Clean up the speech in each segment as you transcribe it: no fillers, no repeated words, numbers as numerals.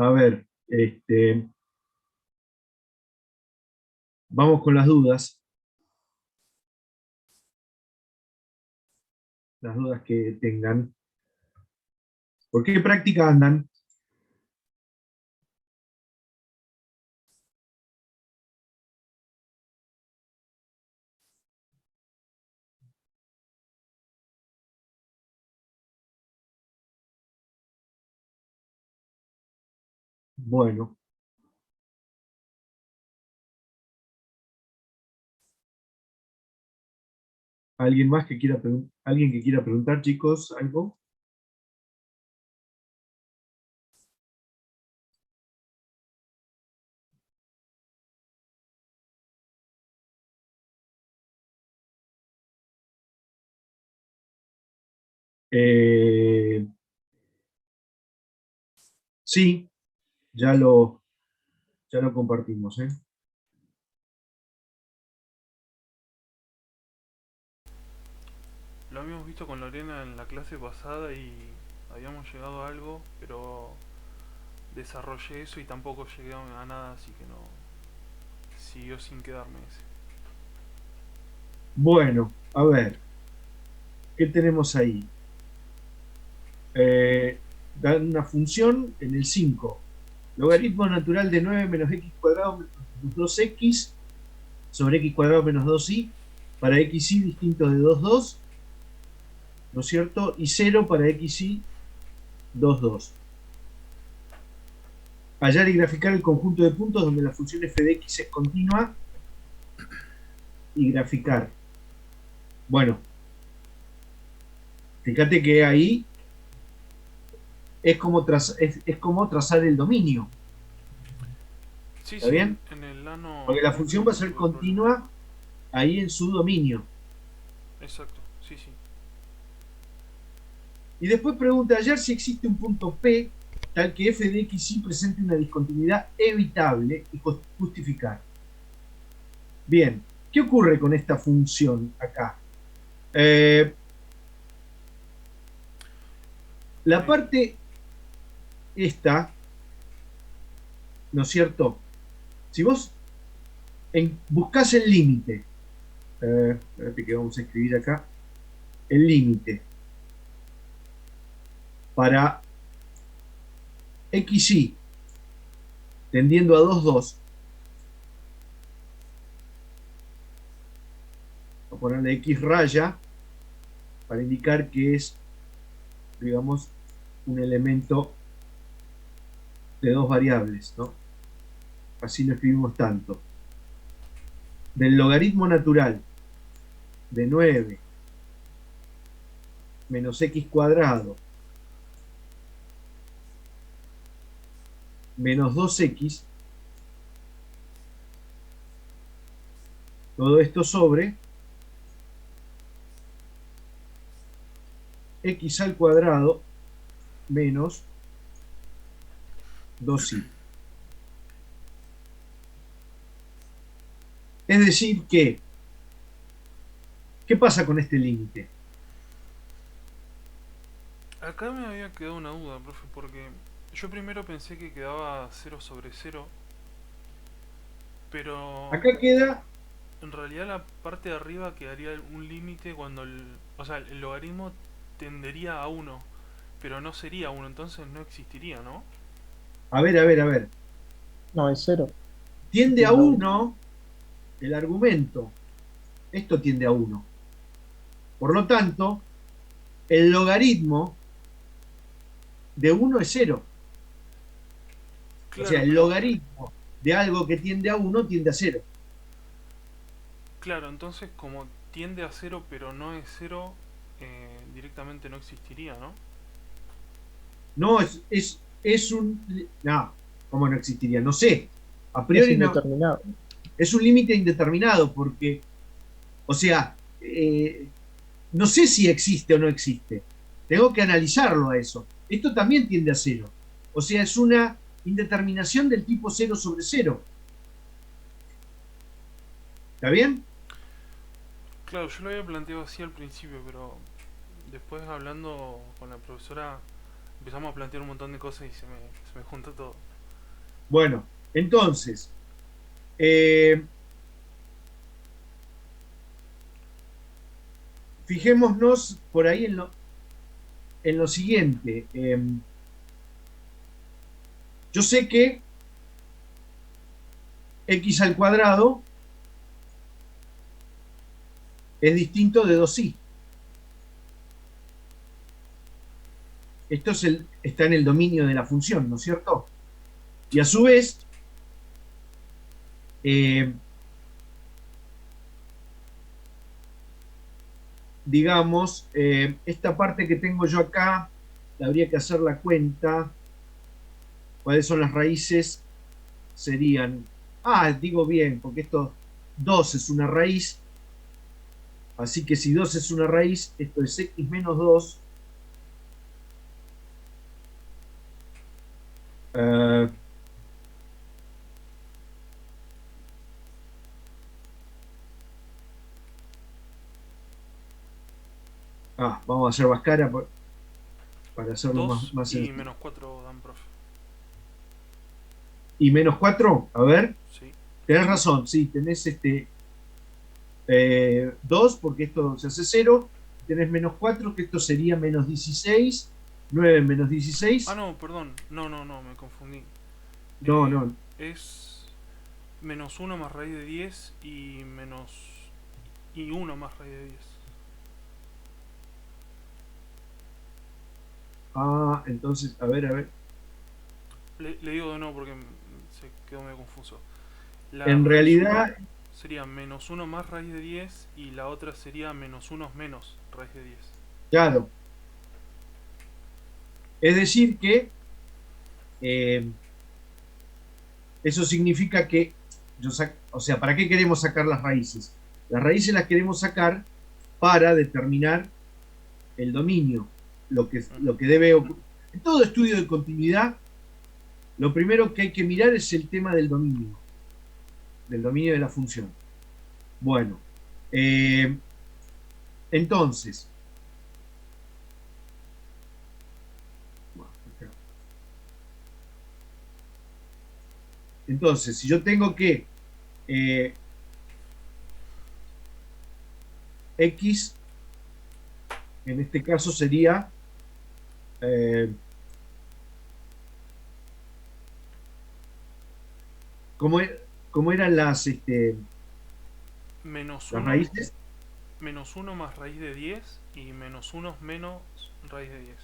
A ver, vamos con las dudas que tengan. ¿Por qué práctica andan? Bueno, ¿alguien más que quiera alguien que quiera preguntar, chicos, algo? Eh, sí, ya lo, ya lo compartimos, ¿eh? Lo habíamos visto con Lorena en la clase pasada y habíamos llegado a algo, pero desarrollé eso y tampoco llegué a nada, así que no siguió sin quedarme ese. Bueno, a ver, ¿qué tenemos ahí? Dan una función en el 5. Sí, Logaritmo natural de 9 menos x cuadrado menos 2x sobre x cuadrado menos 2y para xy distinto de 2, 2, ¿no es cierto? Y 0 para xy 2, 2. Hallar y graficar el conjunto de puntos donde la función f de x es continua y graficar. Bueno, fíjate que ahí es como trazar el dominio. sí, ¿Está sí, bien? en el lano Porque la función va a no ser tuve problema. continua ahí en su dominio. Exacto, sí, sí. Y después pregunta hallar si existe un punto P tal que f de x y presente una discontinuidad evitable y justificar. Bien, ¿qué ocurre con esta función acá? Eh, la Eh, parte esta, ¿no es cierto? Si vos buscás el límite, espérate que vamos a escribir acá, el límite para xy tendiendo a 2, 2, a ponerle x raya para indicar que es, digamos, un elemento de dos variables, ¿no? Así no escribimos tanto. Del logaritmo natural de 9 menos x cuadrado menos 2x, todo esto sobre x al cuadrado menos 2y. Es decir que, ¿qué pasa con este límite? acá me había quedado una duda, profe, porque yo primero pensé que quedaba 0 sobre 0, pero Acá queda, en realidad la parte de arriba quedaría un límite cuando o sea, el logaritmo tendería a uno, pero no sería uno, entonces no existiría, ¿no? a ver, a ver, a ver, No, es cero. Si tiende a tiende a uno. 1 el argumento, esto tiende a 1. Por lo tanto, el logaritmo de 1 es 0. O sea, Claro, el pero logaritmo de algo que tiende a 1 tiende a 0. claro, entonces como tiende a 0 pero no es 0, directamente no existiría, ¿no? No, es un... No, ¿cómo no existiría? No sé. A Es priori no. indeterminado. Es un límite indeterminado porque, o sea, no sé si existe o no existe. Tengo que analizarlo a eso. Esto también tiende a 0. O sea, es una indeterminación del tipo 0 sobre 0. ¿Está bien? Claro, yo lo había planteado así al principio, pero después hablando con la profesora empezamos a plantear un montón de cosas y se me junta todo. Bueno, entonces, eh, fijémonos por ahí en lo siguiente. Yo sé que x al cuadrado es distinto de 2i. Esto está en el dominio de la función, ¿no es cierto? Y a su vez, digamos, esta parte que tengo yo acá, habría que hacer la cuenta. ¿Cuáles son las raíces? Serían, digo bien, porque esto 2 es una raíz, así que si 2 es una raíz, esto es x menos 2. Vamos a hacer más cara para hacerlo 2 más y sencillo. menos 4 dan, profe. ¿Y menos 4? A ver. Sí. Tenés razón, sí, tenés 2, porque esto se hace 0. Tenés menos 4, que esto sería menos 16. 9 menos 16. No, perdón. No, me confundí. No. Es menos 1 más raíz de 10 y 1 más raíz de 10. Entonces, a ver. Le digo de nuevo porque se quedó medio confuso. La En raíz realidad, 1 sería menos 1 más raíz de 10 y la otra sería menos 1 menos raíz de 10. claro. Es decir que eso significa que, o sea, ¿para qué queremos sacar las raíces? Las raíces las queremos sacar para determinar el dominio, lo que debe ocurrir. En todo estudio de continuidad, lo primero que hay que mirar es el tema del dominio de la función. Bueno, entonces, si yo tengo que x, en este caso sería ¿cómo eran las menos las 1 raíces? menos 1 más raíz de 10 y menos 1 menos raíz de 10.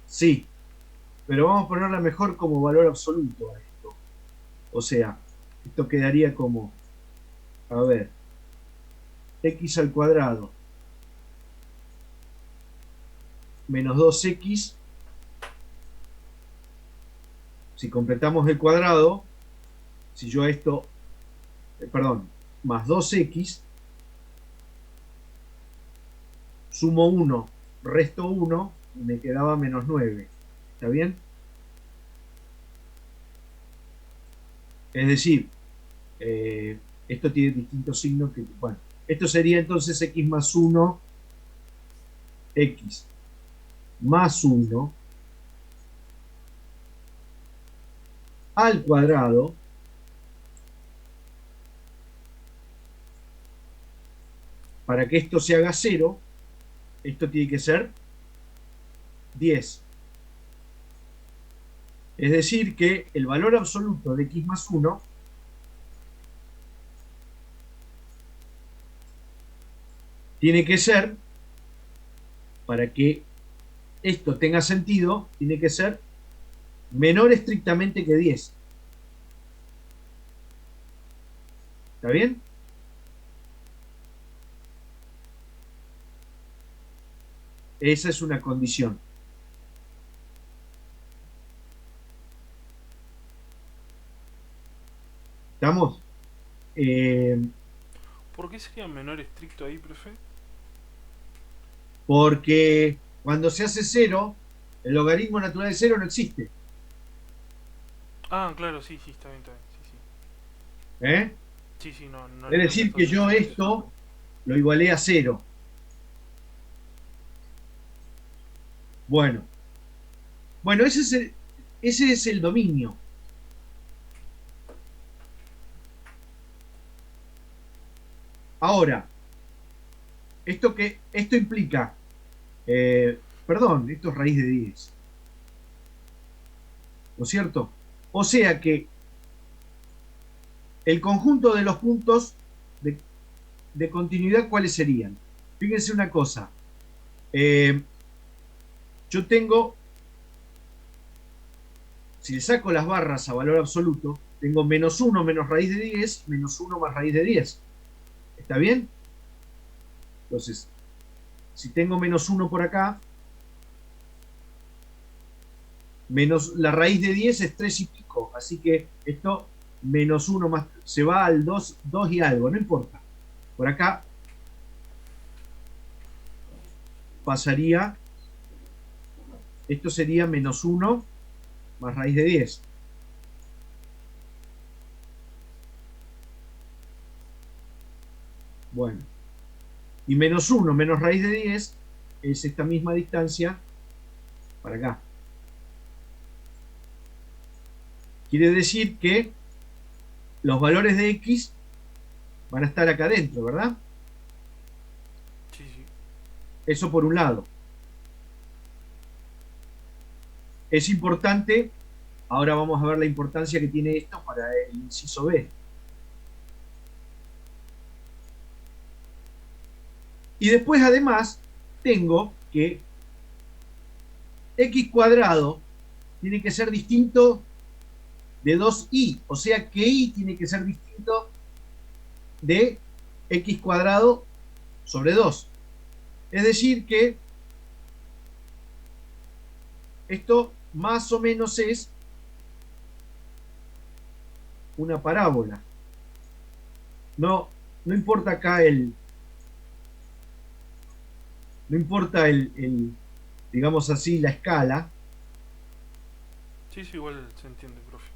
Sí, pero vamos a ponerla mejor como valor absoluto a esto. O sea, esto quedaría como, a ver, x al cuadrado menos 2x. Si completamos el cuadrado, si yo esto, perdón, más 2x, sumo 1, resto 1, y me quedaba menos 9. ¿Está bien? Es decir, esto tiene distintos signos que, bueno, esto sería entonces x más 1, x más 1 al cuadrado para que esto se haga 0, esto tiene que ser 10. Es decir que el valor absoluto de x más 1 tiene que ser, para que esto tenga sentido, tiene que ser menor estrictamente que 10. ¿Está bien? Esa es una condición. ¿Estamos? ¿Por qué sería menor estricto ahí, profe? Porque cuando se hace 0, el logaritmo natural de 0 no existe. Claro, sí, está bien, sí. ¿Eh? Sí, no Es decir, que yo esto lo igualé a 0. Bueno, bueno, ese es el dominio. Ahora, esto implica, perdón, esto es raíz de 10, ¿no es cierto? O sea que el conjunto de los puntos de continuidad, ¿cuáles serían? Fíjense una cosa, yo tengo, si le saco las barras a valor absoluto, tengo -1 menos raíz de 10, -1 más raíz de 10. ¿Está bien? Entonces, si tengo -1 por acá, menos la raíz de 10 es 3 y pico, así que esto -1 más, se va al 2 y algo, no importa. Por acá pasaría, esto sería -1 más raíz de 10. Bueno, y -1 menos raíz de 10 es esta misma distancia para acá. Quiere decir que los valores de X van a estar acá adentro, ¿verdad? Sí, sí. Eso por un lado. Es importante, ahora vamos a ver la importancia que tiene esto para el inciso B. Y después, además, tengo que X cuadrado tiene que ser distinto de 2y, o sea que y tiene que ser distinto de X cuadrado sobre 2. Es decir que esto más o menos es una parábola. No, no importa acá no importa digamos así, la escala. Sí, sí, igual se entiende, profe.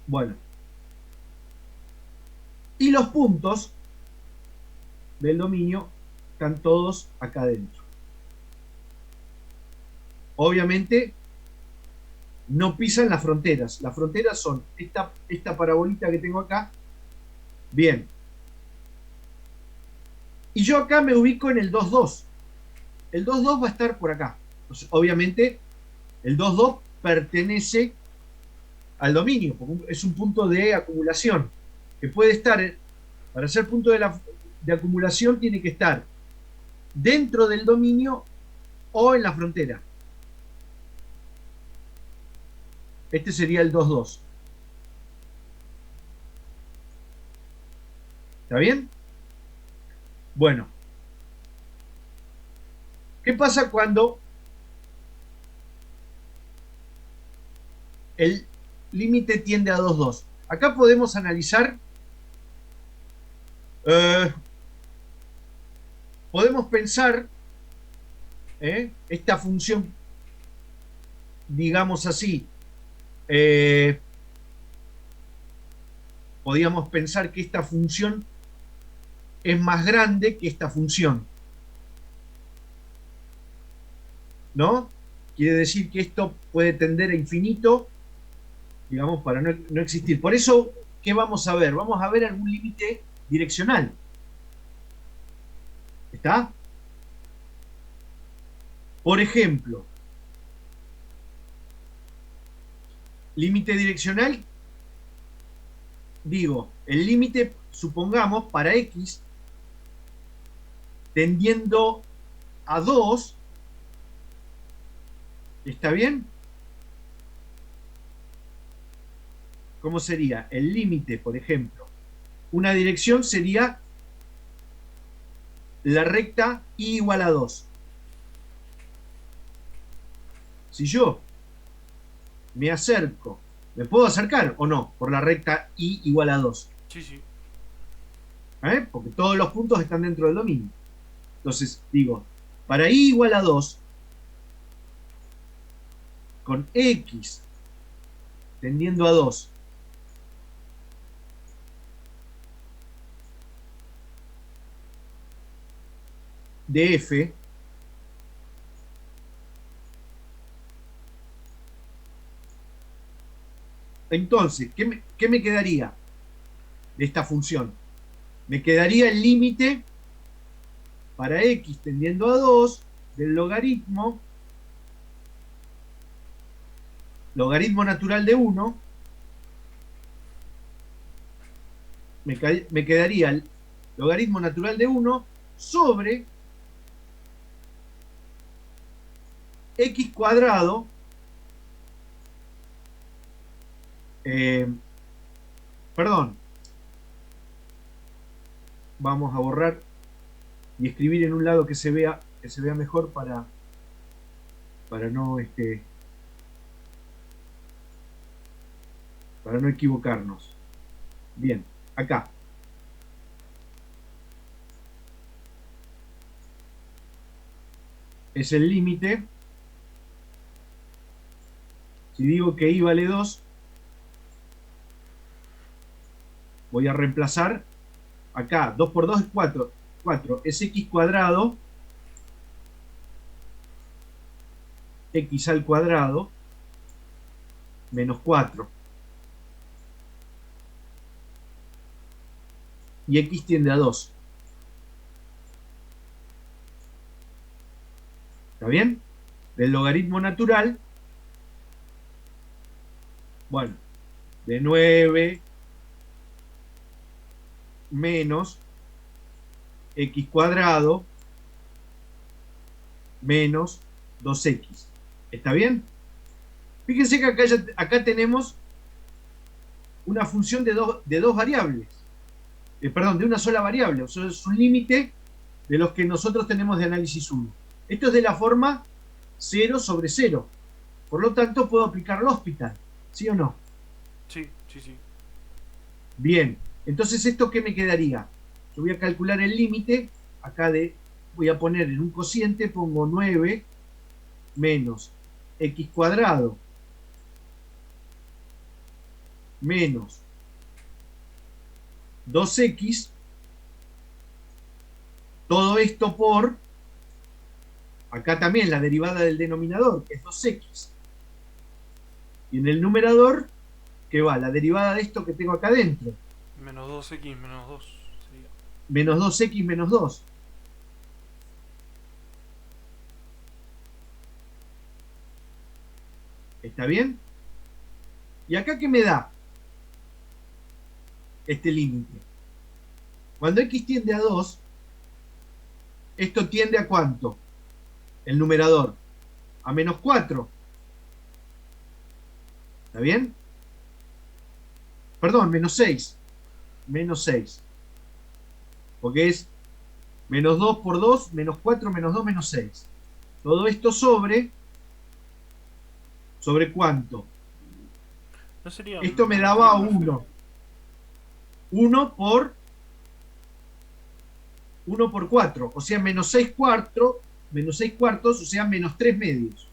Bueno, y los puntos del dominio están todos acá adentro. Obviamente no pisan las fronteras. Las fronteras son esta parabolita que tengo acá. Bien. Y yo acá me ubico en el 2,2. El 2,2 va a estar por acá. Entonces, obviamente, el 2,2 pertenece al dominio, porque es un punto de acumulación, que puede estar, para ser punto de acumulación, tiene que estar dentro del dominio o en la frontera. Este sería el 2,2. ¿Está bien? Bueno, ¿qué pasa cuando el límite tiende a 2,2? Acá podemos analizar, podemos pensar esta función, digamos así, podríamos pensar que esta función es más grande que esta función, ¿no? Quiere decir que esto puede tender a infinito, digamos, para no existir. Por eso, ¿qué vamos a ver? Vamos a ver algún límite direccional. ¿Está? Por ejemplo, límite direccional, digo, el límite, supongamos, para X tendiendo a 2, ¿está bien? ¿Cómo sería? El límite, por ejemplo. Una dirección sería la recta y igual a 2. Si yo me acerco, ¿me puedo acercar o no? Por la recta y igual a 2. Sí, sí. Porque todos los puntos están dentro del dominio. Entonces, digo, para y igual a 2, con X tendiendo a 2, de F, Entonces, ¿qué me quedaría de esta función? Me quedaría el límite para x tendiendo a 2 del logaritmo natural de 1. Me quedaría el logaritmo natural de 1 sobre x cuadrado perdón, vamos a borrar y escribir en un lado que se vea mejor para no para no equivocarnos. Bien, acá. Es el límite. Si digo que y vale 2, voy a reemplazar acá. 2 por 2 es 4. 4 es x cuadrado, x al cuadrado, menos 4. Y x tiende a 2. ¿Está bien? Del logaritmo natural, bueno, de 9 menos x cuadrado menos 2x. ¿Está bien? Fíjense que acá tenemos una función de dos variables. Perdón, de una sola variable. O sea, es un límite de los que nosotros tenemos de análisis 1. Esto es de la forma 0 sobre 0. Por lo tanto, puedo aplicar L'Hospital. ¿Sí o no? Sí, sí, sí. Bien. Entonces, ¿esto qué me quedaría? Yo voy a calcular el límite. Acá voy a poner en un cociente, pongo 9 menos x cuadrado menos 2x, todo esto por, acá también la derivada del denominador, que es 2x. Y en el numerador, ¿qué va? La derivada de esto que tengo acá adentro. Menos 2x menos 2 sería. Menos 2x menos 2. ¿Está bien? ¿Y acá qué me da este límite? Cuando x tiende a 2, esto tiende a ¿cuánto? El numerador. A menos 4. ¿Está bien? Perdón, menos 6. Menos 6. Porque es menos 2 por 2, menos 4, menos 2, menos 6. Todo esto sobre ¿cuánto? ¿No sería Esto me menos daba 10, 1. 1 por 4. O sea, menos 6 cuartos, o sea, menos 3 medios.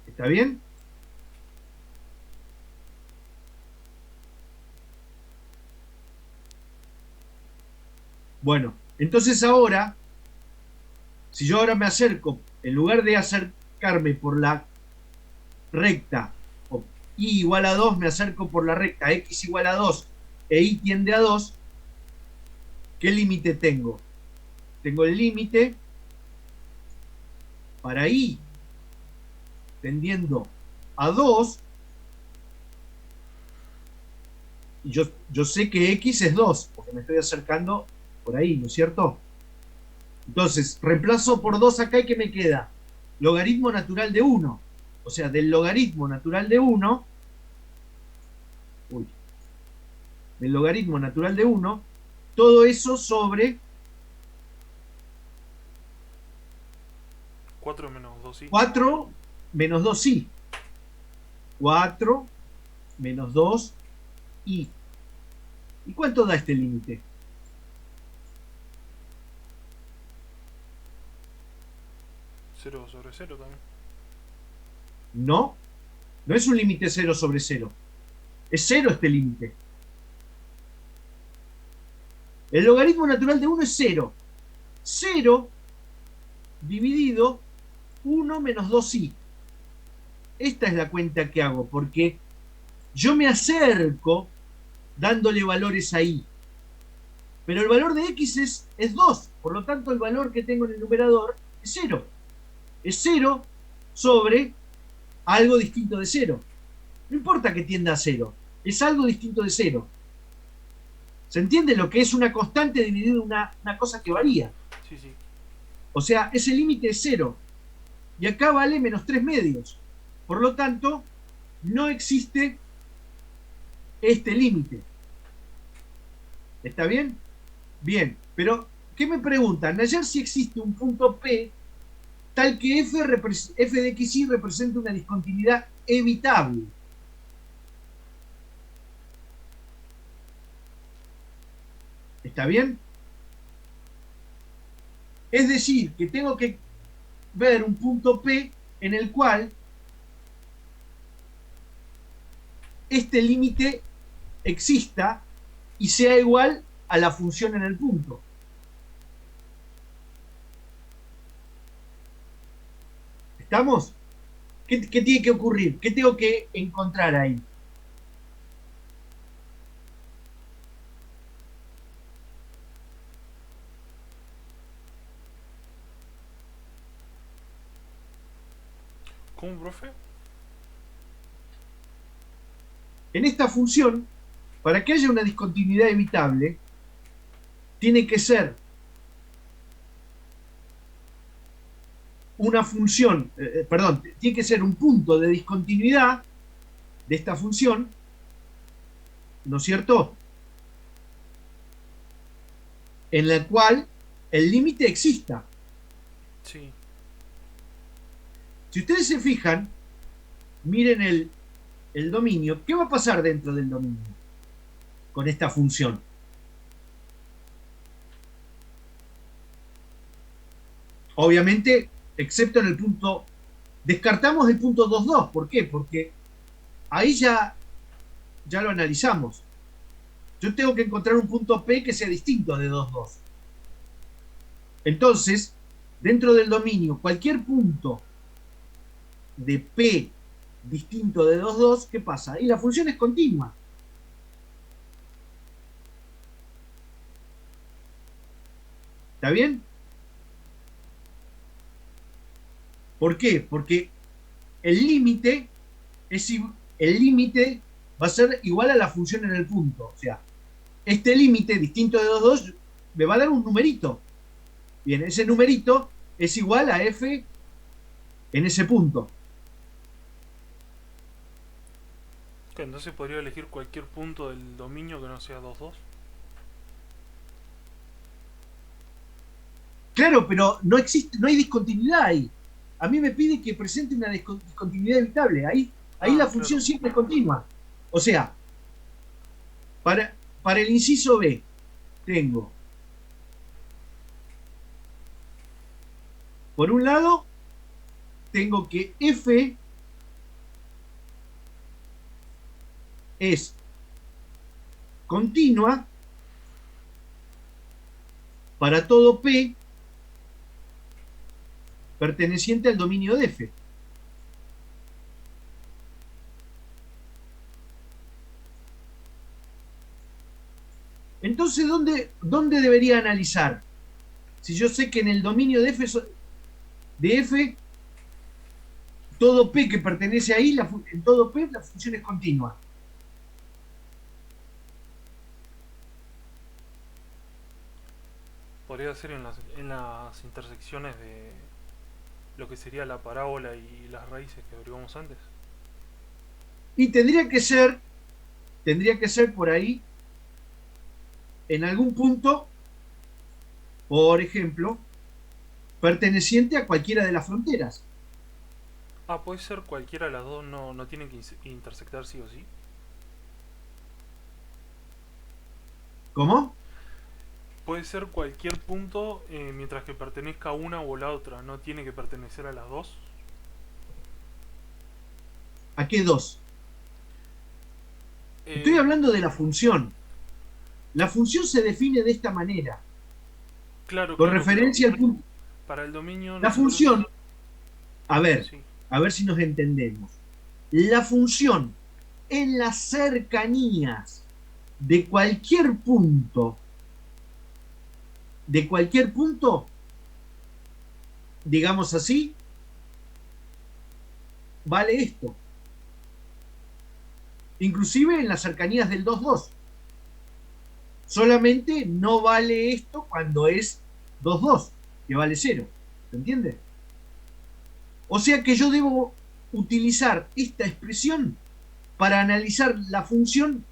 ¿Está bien? Bueno, entonces ahora, si yo ahora me acerco, en lugar de acercarme por la recta o y igual a 2, me acerco por la recta x igual a 2 e y tiende a 2, ¿qué límite tengo? Tengo el límite para y tendiendo a 2, y yo sé que x es 2, porque me estoy acercando por ahí, ¿no es cierto? Entonces, reemplazo por 2 acá y ¿qué me queda? Logaritmo natural de 1. O sea, del logaritmo natural de 1, del logaritmo natural de 1, todo eso sobre 4 menos 2y. 4 menos 2i. 4 menos 2i. ¿Y cuánto da este límite? 0 sobre 0 también. No, no es un límite 0 sobre 0. Es 0 este límite. El logaritmo natural de 1 es 0. 0 dividido 1 menos 2i. Esta es la cuenta que hago, porque yo me acerco dándole valores a i. Pero el valor de x es 2, por lo tanto el valor que tengo en el numerador es 0. Es 0 sobre algo distinto de 0. No importa que tienda a 0, es algo distinto de 0. ¿Se entiende lo que es una constante dividida en una cosa que varía? Sí, sí. O sea, ese límite es 0. Y acá vale menos 3 medios. Por lo tanto, no existe este límite. ¿Está bien? Bien. Pero, ¿qué me preguntan? Ayer si existe un punto P tal que f de xy representa una discontinuidad evitable. ¿Está bien? Es decir, que tengo que ver un punto P en el cual este límite exista y sea igual a la función en el punto. ¿Estamos? ¿Qué tiene que ocurrir? ¿Qué tengo que encontrar ahí? ¿Cómo, profe? En esta función, para que haya una discontinuidad evitable, tiene que ser una función, tiene que ser un punto de discontinuidad de esta función, ¿no es cierto? En la cual el límite exista. Sí. Si ustedes se fijan, miren el dominio, ¿qué va a pasar dentro del dominio con esta función? Obviamente, excepto en el punto, descartamos el punto 2,2. ¿Por qué? Porque ahí ya lo analizamos. Yo tengo que encontrar un punto P que sea distinto de 2,2. Entonces, dentro del dominio, cualquier punto de P distinto de 2,2, ¿qué pasa? Y la función es continua. ¿Está bien? ¿Por qué? Porque el límite va a ser igual a la función en el punto. O sea, este límite distinto de 2,2 me va a dar un numerito. Bien, ese numerito es igual a f en ese punto. Entonces podría elegir cualquier punto del dominio que no sea 2,2. Claro, pero no existe, no hay discontinuidad ahí. A mí me pide que presente una discontinuidad evitable. Ahí la función claro. siempre es continua. O sea, para el inciso B, tengo, por un lado, tengo que f es continua para todo P perteneciente al dominio de F. Entonces, ¿dónde debería analizar? Si yo sé que en el dominio de F todo P que pertenece ahí, en todo P la función es continua. Podría ser en las intersecciones de lo que sería la parábola y las raíces que averiguamos antes. Y tendría que ser por ahí, en algún punto, por ejemplo, perteneciente a cualquiera de las fronteras. Puede ser cualquiera de las dos, no tienen que intersectar sí o sí. ¿Cómo? Puede ser cualquier punto mientras que pertenezca a una o la otra, no tiene que pertenecer a las dos. ¿A qué dos? Estoy hablando de la función. La función se define de esta manera. Claro, Con claro, referencia al punto. para el dominio La función Sí, a ver si nos entendemos. La función en las cercanías de cualquier punto, digamos así, vale esto. Inclusive en las cercanías del 2,2. Solamente no vale esto cuando es 2,2, que vale 0. ¿Se entiende? O sea que yo debo utilizar esta expresión para analizar la función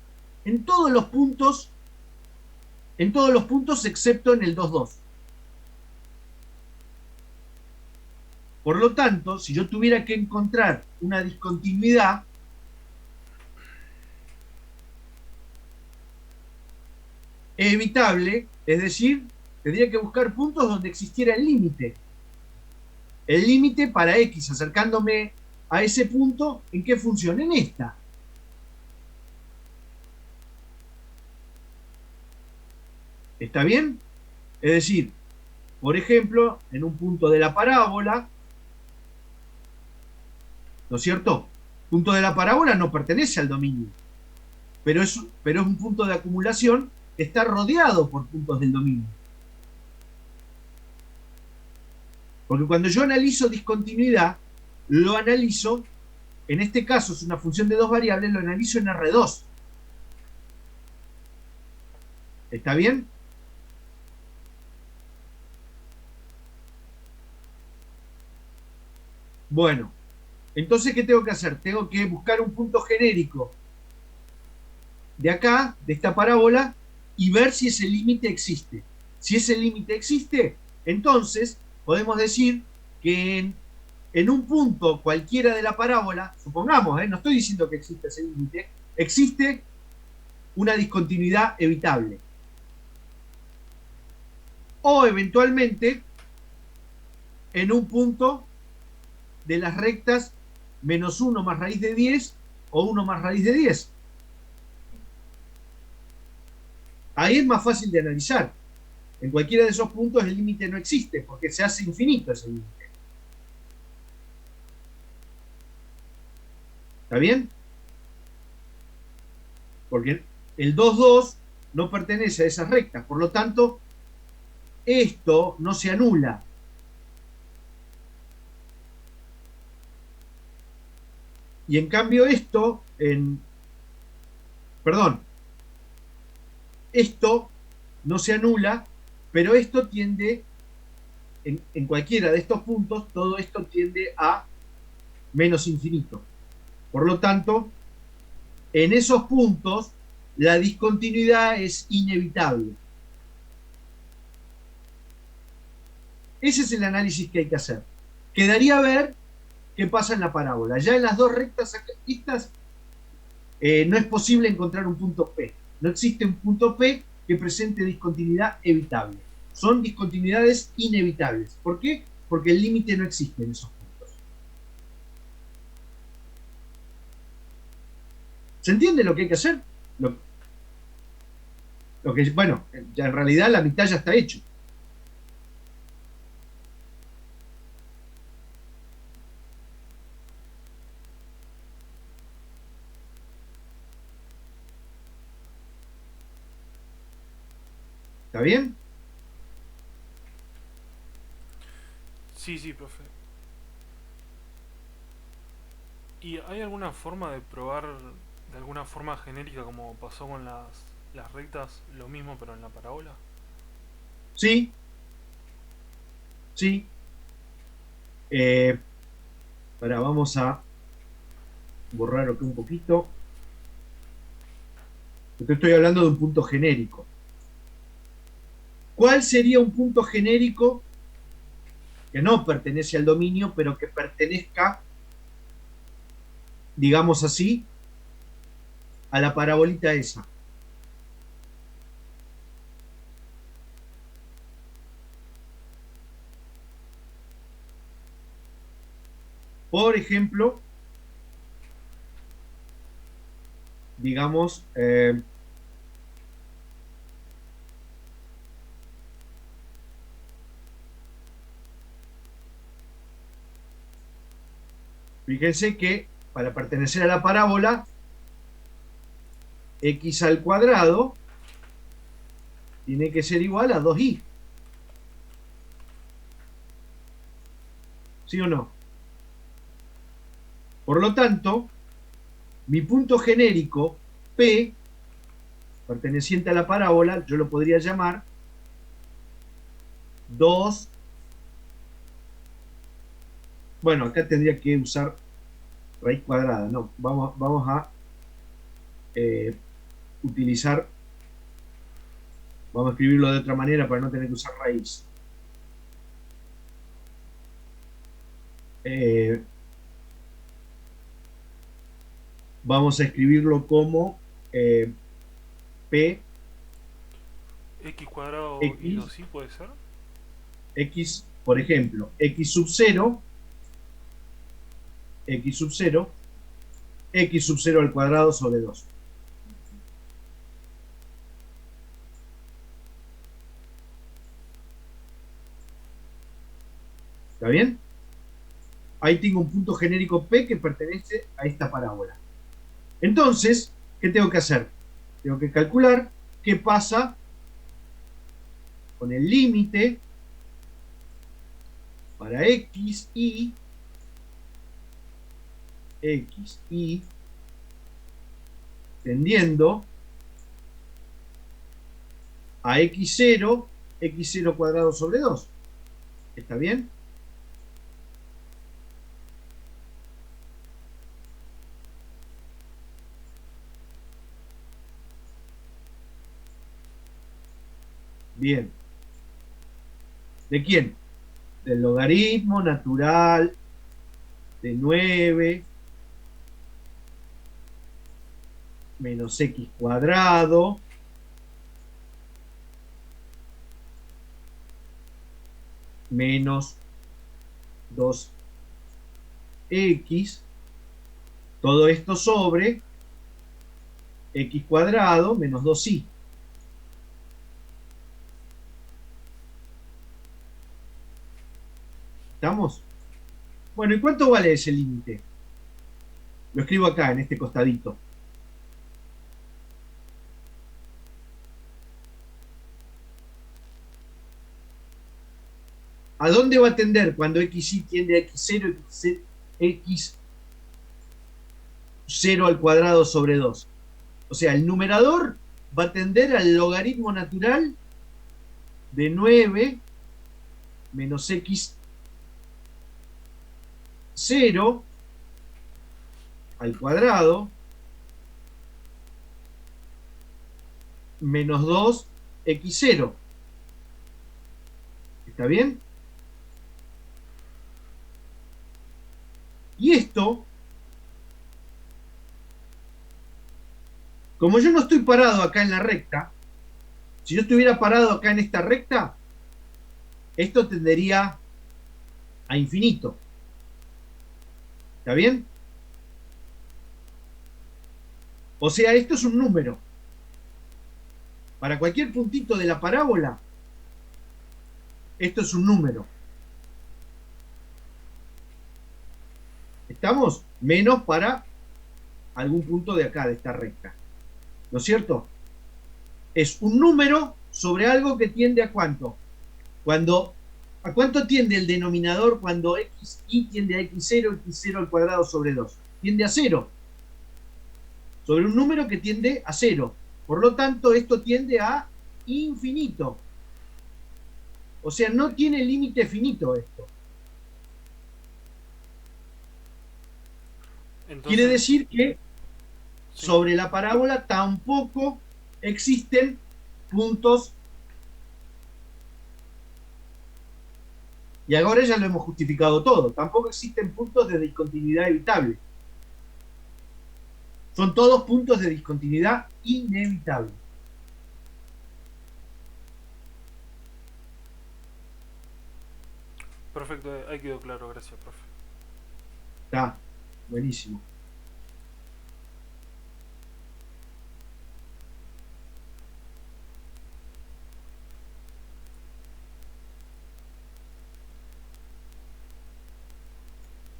en todos los puntos excepto en el 2,2. Por lo tanto, si yo tuviera que encontrar una discontinuidad, evitable, es decir, tendría que buscar puntos donde existiera el límite. El límite para X, acercándome a ese punto, ¿en qué función? En esta. ¿Está bien? Es decir, por ejemplo, en un punto de la parábola, ¿no es cierto? El punto de la parábola no pertenece al dominio, pero es un punto de acumulación que está rodeado por puntos del dominio. Porque cuando yo analizo discontinuidad, lo analizo, en este caso es una función de dos variables, lo analizo en R2. ¿Está bien? Bueno, entonces, ¿qué tengo que hacer? Tengo que buscar un punto genérico de acá, de esta parábola, y ver si ese límite existe. Si ese límite existe, entonces podemos decir que en un punto cualquiera de la parábola, supongamos, no estoy diciendo que existe ese límite, existe una discontinuidad evitable. O eventualmente en un punto de las rectas menos 1 más raíz de 10 o 1 más raíz de 10. Ahí es más fácil de analizar. En cualquiera de esos puntos el límite no existe porque se hace infinito ese límite. ¿Está bien? Porque el 2,2 no pertenece a esas rectas. Por lo tanto, esto no se anula. Y en cambio perdón, esto no se anula, pero esto tiende, en cualquiera de estos puntos, todo esto tiende a menos infinito. Por lo tanto, en esos puntos, la discontinuidad es inevitable. Ese es el análisis que hay que hacer. Quedaría ver qué pasa en la parábola. Ya en las dos rectas estas no es posible encontrar un punto P. No existe un punto P que presente discontinuidad evitable. Son discontinuidades inevitables. ¿Por qué? Porque el límite no existe en esos puntos. ¿Se entiende lo que hay que hacer? Bueno, ya en realidad la mitad ya está hecho. ¿Está bien? sí, sí, profe. ¿Y hay alguna forma de probar de alguna forma genérica como pasó con las rectas lo mismo pero en la parábola? Sí, sí. Eh, vamos a borrar aquí un poquito. Porque estoy hablando de un punto genérico. ¿Cuál sería un punto genérico que no pertenece al dominio, pero que pertenezca, digamos así, a la parabolita esa? Por ejemplo, digamos, Fíjense que para pertenecer a la parábola, x al cuadrado tiene que ser igual a 2i. ¿Sí o no? Por lo tanto, mi punto genérico P, perteneciente a la parábola, yo lo podría llamar 2. Bueno, acá tendría que usar raíz cuadrada. No, vamos a utilizar, vamos a escribirlo de otra manera para no tener que usar raíz. Vamos a escribirlo como P X cuadrado y X, 2i puede ser. X, por ejemplo, X sub 0, X sub 0, X sub 0 al cuadrado sobre 2. ¿Está bien? Ahí tengo un punto genérico P que pertenece a esta parábola. Entonces, ¿qué tengo que hacer? Tengo que calcular qué pasa con el límite para xy tendiendo a x0 cuadrado sobre 2. ¿Está bien? Bien. ¿De quién? Del logaritmo natural de 9 menos x cuadrado menos 2x, todo esto sobre x cuadrado menos 2y. ¿Estamos? Bueno, ¿y cuánto vale ese límite? Lo escribo acá, en este costadito. ¿A dónde va a tender cuando xy tiende a x0, x0 al cuadrado sobre 2? O sea, el numerador va a tender al logaritmo natural de 9 menos x0 al cuadrado menos 2x0. ¿Está bien? Y esto, como yo no estoy parado acá en la recta, si yo estuviera parado acá en esta recta, esto tendería a infinito. ¿Está bien? O sea, esto es un número. Para cualquier puntito de la parábola, esto es un número. ¿Estamos? Menos para algún punto de acá, de esta recta. ¿No es cierto? Es un número sobre algo que tiende a cuánto. ¿A cuánto tiende el denominador cuando xy tiende a x0, x0 al cuadrado sobre 2? Tiende a 0. Sobre un número que tiende a 0. Por lo tanto, esto tiende a infinito. O sea, no tiene límite finito esto. Entonces, Quiere decir que sí. sobre la parábola tampoco existen puntos. Y ahora ya lo hemos justificado todo. Tampoco existen puntos de discontinuidad evitable. Son todos puntos de discontinuidad inevitable. Perfecto, ahí quedó claro, gracias, profe. Está, buenísimo.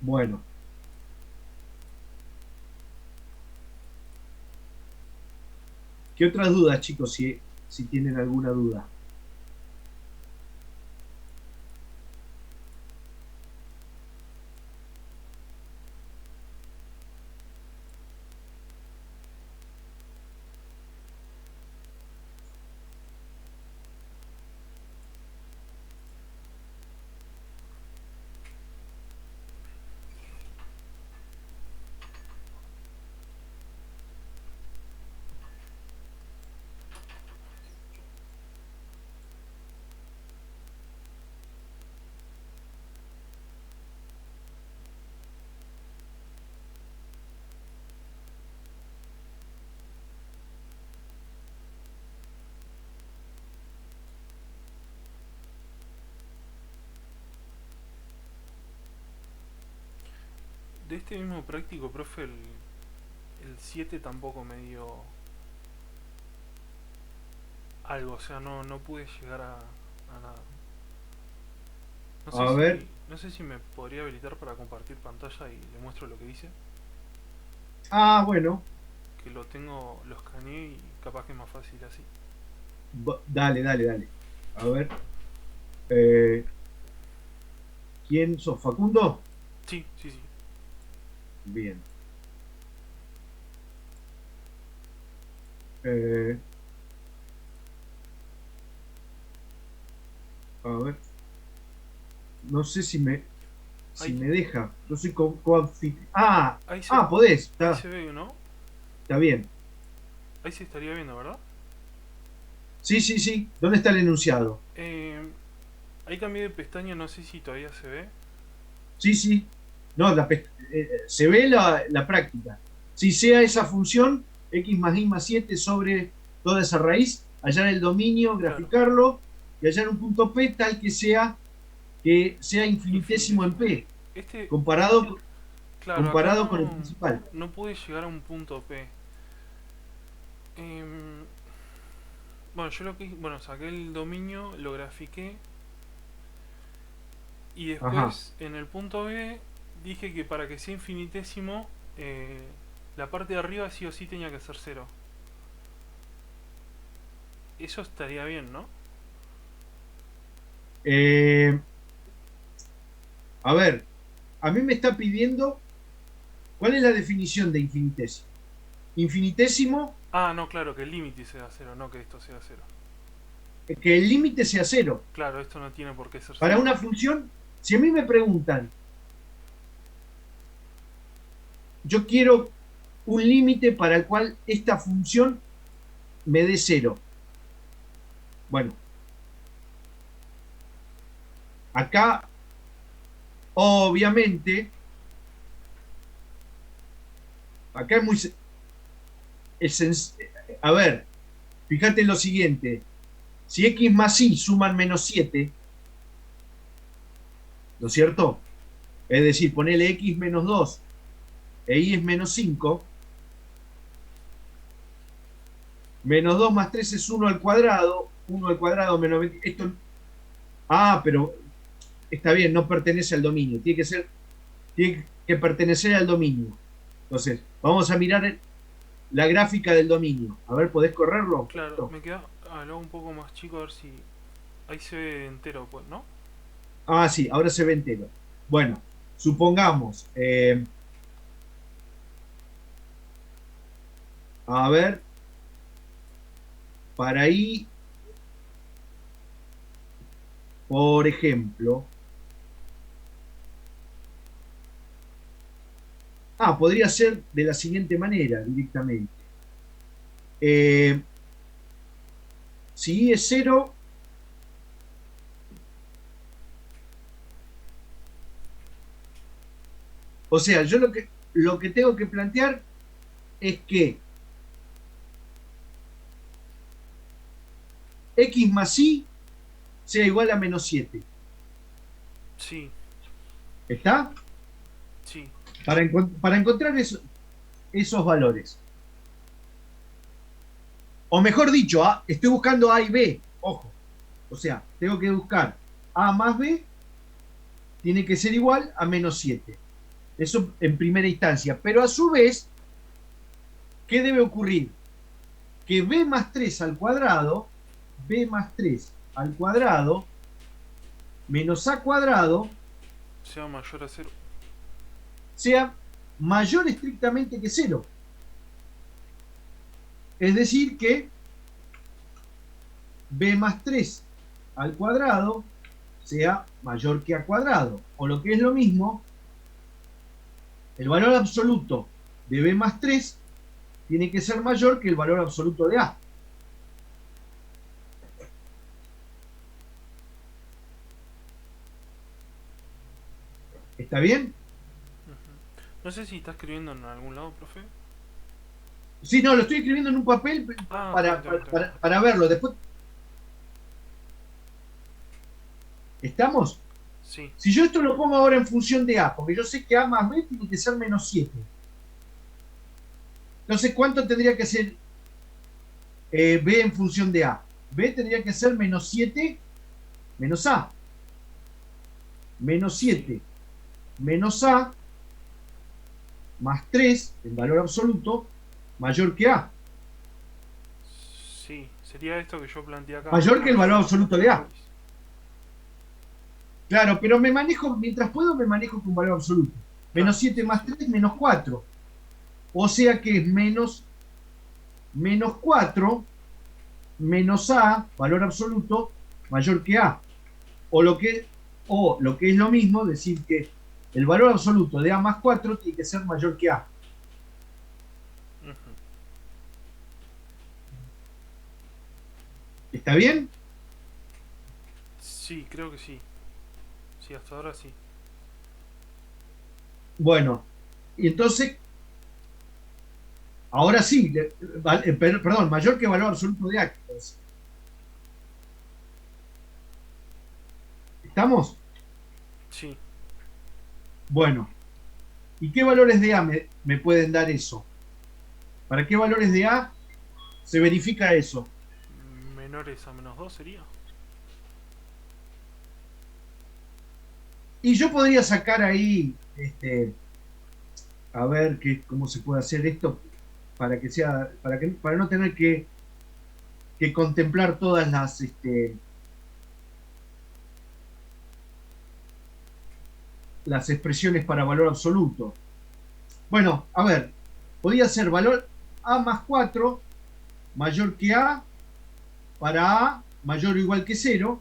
Bueno, ¿Qué otras dudas, chicos, si tienen alguna duda? De este mismo práctico, profe, el 7 tampoco me dio algo, o sea, no pude llegar a nada. A ver. No sé si me podría habilitar para compartir pantalla y le muestro lo que dice. Ah, bueno. Que lo tengo, lo escaneé y capaz que es más fácil así. Dale, dale, dale. A ver. Eh, ¿Quién sos? ¿Facundo? Sí, sí, sí. Bien. Eh, a ver. No sé si Ahí, me deja. Yo soy coanfitrión. Ah, ahí se, ah, podés. ahí Está, se ve, ¿no? está bien. Ahí se estaría viendo, ¿verdad? Sí, sí, sí. ¿Dónde está el enunciado? Eh, ahí cambié de pestaña, no sé si todavía se ve. Sí, sí. No, se ve la práctica. Si sea esa función, x más y más 7 sobre toda esa raíz, hallar el dominio, Claro, graficarlo y hallar un punto P tal que sea infinitésimo en infinitesimal. P, Este, comparado, claro, acá comparado con el principal. no pude llegar a un punto P. Em, bueno, yo lo que bueno, saqué el dominio, lo grafiqué y Ajá. después en el punto B dije que para que sea infinitésimo, la parte de arriba sí o sí tenía que ser cero. Eso estaría bien, ¿no? Eh, a ver, a mí me está pidiendo, ¿cuál es la definición de infinitésimo? Infinitésimo, Ah, no, claro, que el límite sea cero, no que esto sea cero. que el límite sea cero. Claro, esto no tiene por qué ser Para cero. una función, si a mí me preguntan, yo quiero un límite para el cual esta función me dé cero. Bueno, acá obviamente, acá es muy... A ver, fíjate en lo siguiente. Si x más y suman -7, ¿no es cierto? Es decir, ponele x menos 2 e y es -5, menos 2 más 3 es 1 al cuadrado menos 20. Pero está bien, no pertenece al dominio, tiene que pertenecer al dominio. Entonces, vamos a mirar la gráfica del dominio. A ver, ¿podés correrlo? Claro, me queda. Ah, lo hago un poco más chico a ver si. Ahí se ve entero, pues, ¿no? Ah, sí, ahora se ve entero. Bueno, supongamos, a ver, para ahí, por ejemplo, podría ser de la siguiente manera, directamente. Eh, si y es cero, o sea, yo lo que tengo que plantear es que x más y sea igual a -7. Sí, ¿Está? sí. Para encontrar esos valores. O mejor dicho, estoy buscando A y B. Ojo. O sea, tengo que buscar A más B tiene que ser igual a -7. Eso en primera instancia. Pero a su vez, ¿qué debe ocurrir? que b más 3 al cuadrado, b más 3 al cuadrado, menos a cuadrado, sea mayor a 0. sea mayor estrictamente que 0. Es decir que b más 3 al cuadrado sea mayor que a cuadrado. O lo que es lo mismo, el valor absoluto de b más 3 tiene que ser mayor que el valor absoluto de a. ¿Está bien? No sé si está escribiendo en algún lado, profe. Sí, no, lo estoy escribiendo en un papel para verlo. Después. ¿Estamos? Sí. Si yo esto lo pongo ahora en función de a, porque yo sé que a más b tiene que ser menos 7. Entonces, ¿cuánto tendría que ser b en función de a? B tendría que ser menos 7 menos a. Menos 7 menos a más 3, el valor absoluto, mayor que a. Sí, sería esto que yo planteé acá. Mayor que el valor absoluto de a. Claro, pero me manejo, mientras puedo, me manejo con valor absoluto. Menos 7 más 3, menos 4. O sea que es menos 4 menos a, valor absoluto, mayor que a. O lo que es lo mismo, decir que el valor absoluto de a más 4 tiene que ser mayor que a. ¿Está bien? Sí, creo que sí. Sí, hasta ahora sí. Bueno, y entonces, ahora sí, perdón, mayor que valor absoluto de a. ¿Estamos? Sí. Bueno, ¿y qué valores de a me pueden dar eso? ¿Para qué valores de a se verifica eso? Menores a menos 2 sería. Y yo podría sacar ahí, a ver cómo se puede hacer esto para que sea, para no tener que contemplar todas las expresiones para valor absoluto. Bueno, a ver, podría ser valor a más 4 mayor que a para a mayor o igual que 0,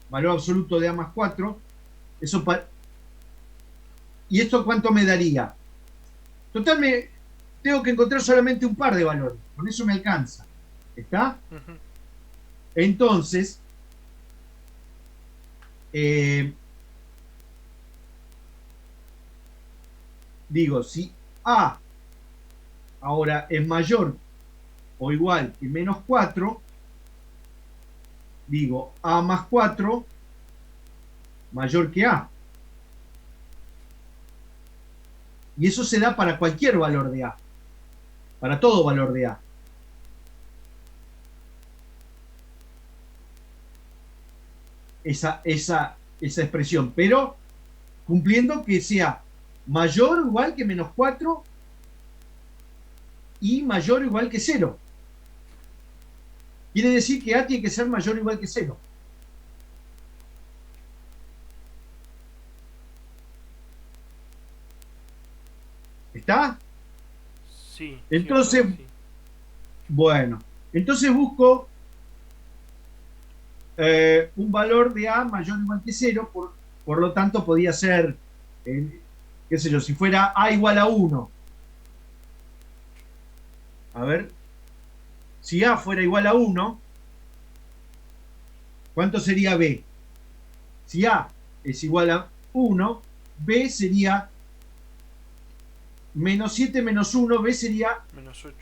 valor absoluto de a más 4. Eso ¿Y esto cuánto me daría? Total, tengo que encontrar solamente un par de valores. Con eso me alcanza. ¿Está? Entonces, digo, si a ahora es mayor o igual que menos 4, digo a más 4 mayor que a. Y eso se da para cualquier valor de a, para todo valor de a. Esa expresión, pero cumpliendo que sea mayor o igual que menos 4 y mayor o igual que 0. Quiere decir que a tiene que ser mayor o igual que 0. ¿Está? Sí. Entonces, sí, sí. Bueno, entonces busco un valor de a mayor o igual que 0, por lo tanto podía ser, qué sé yo, si fuera a igual a 1. A ver, si a fuera igual a 1, ¿cuánto sería b? Si a es igual a 1, b sería menos 7 menos 1, b sería menos 8.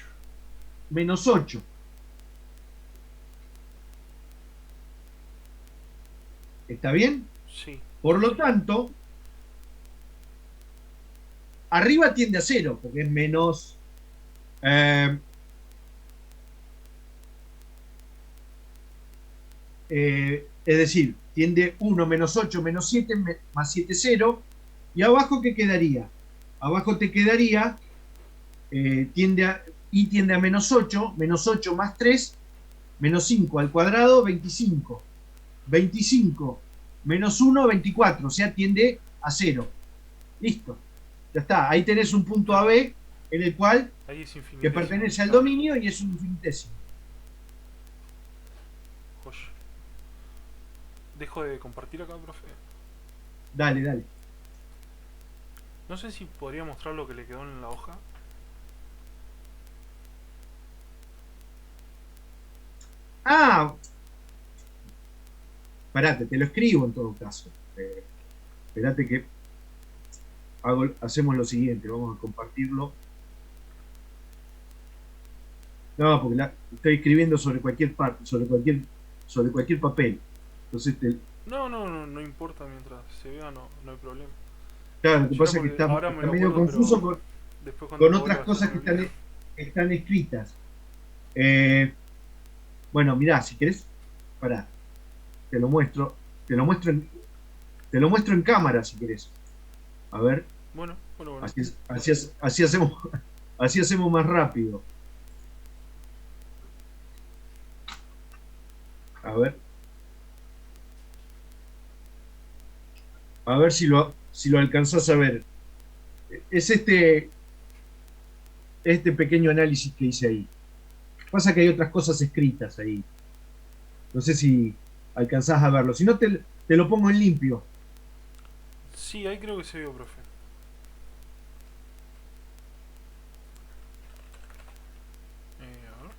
Menos 8. ¿Está bien? Sí. Por lo tanto, arriba tiende a 0, porque es menos... es decir, tiende 1 menos 8 menos 7 más 7, 0. ¿Y abajo qué quedaría? Abajo te quedaría, tiende a... y tiende a -8, -8 más 3, -5 al cuadrado, 25. 25 -1, 24, o sea, tiende a 0. Listo. Ya está. Ahí tenés un punto AB en el cual Ahí es que infinitésimo. pertenece al Claro. dominio y es un infinitésimo. Joya. Dejo de compartir acá, profe. Dale, dale. No sé si podría mostrar lo que le quedó en la hoja. Ah, parate, te lo escribo en todo caso. Esperate que hacemos lo siguiente, vamos a compartirlo. No, porque estoy escribiendo sobre cualquier parte, sobre cualquier papel. Entonces, No importa mientras se vea, no hay problema. claro, lo que Yo era pasa es que porque ahora me está lo medio acuerdo, confuso pero después cuando con lo otras vuelva se cosas me que olvida. están escritas. Bueno, mirá, si querés, pará, te lo muestro, te lo muestro te lo muestro en cámara si querés. A ver, Bueno. así hacemos, así hacemos más rápido. A ver si lo alcanzás a ver. Es este pequeño análisis que hice ahí. Pasa que hay otras cosas escritas ahí. No sé si alcanzás a verlo. Si no, te lo pongo en limpio. Sí, ahí creo que se vio, profe. A ver.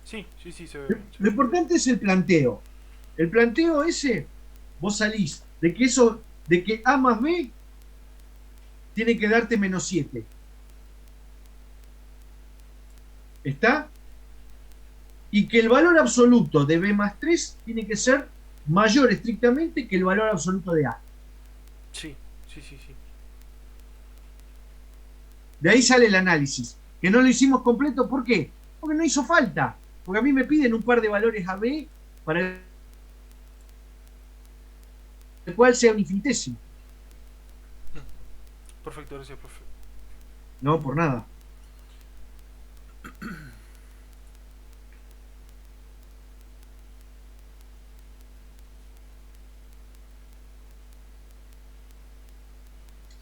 Sí, se ve bien. Lo importante es el planteo. El planteo ese, vos salís de que A más B tiene que darte -7. ¿Está? Y que el valor absoluto de B más 3 tiene que ser mayor estrictamente que el valor absoluto de A. Sí. De ahí sale el análisis. Que no lo hicimos completo, ¿por qué? Porque no hizo falta. Porque a mí me piden un par de valores a B para el cual sea un infinitésimo. Perfecto, gracias, profe. No, por nada.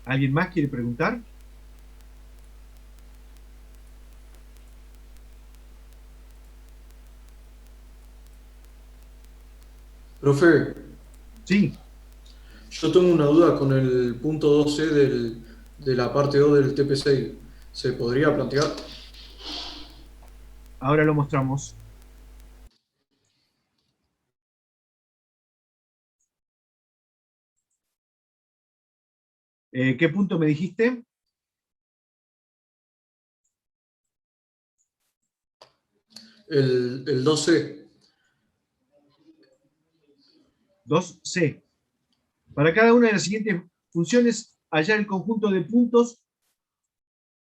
¿Alguien más quiere preguntar? Profe, Sí. yo tengo una duda con el punto 12 de la parte 2 del TP6. ¿Se podría plantear? Ahora lo mostramos. ¿Qué punto me dijiste? El 2C. 2C. Para cada una de las siguientes funciones, hallar el conjunto de puntos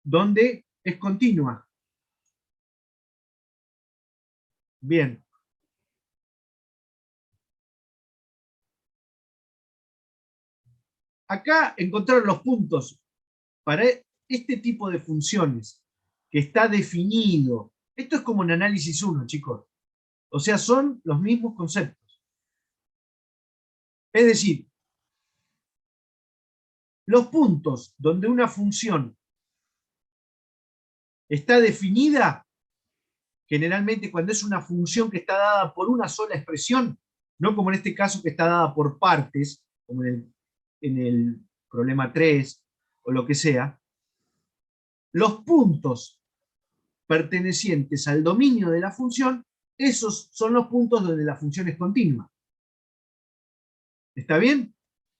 donde es continua. Bien. Acá encontrar los puntos para este tipo de funciones que está definido. Esto es como en análisis 1, chicos. O sea, son los mismos conceptos. Es decir, los puntos donde una función está definida, generalmente cuando es una función que está dada por una sola expresión, no como en este caso que está dada por partes, como en el problema 3 o lo que sea, los puntos pertenecientes al dominio de la función, esos son los puntos donde la función es continua. ¿Está bien?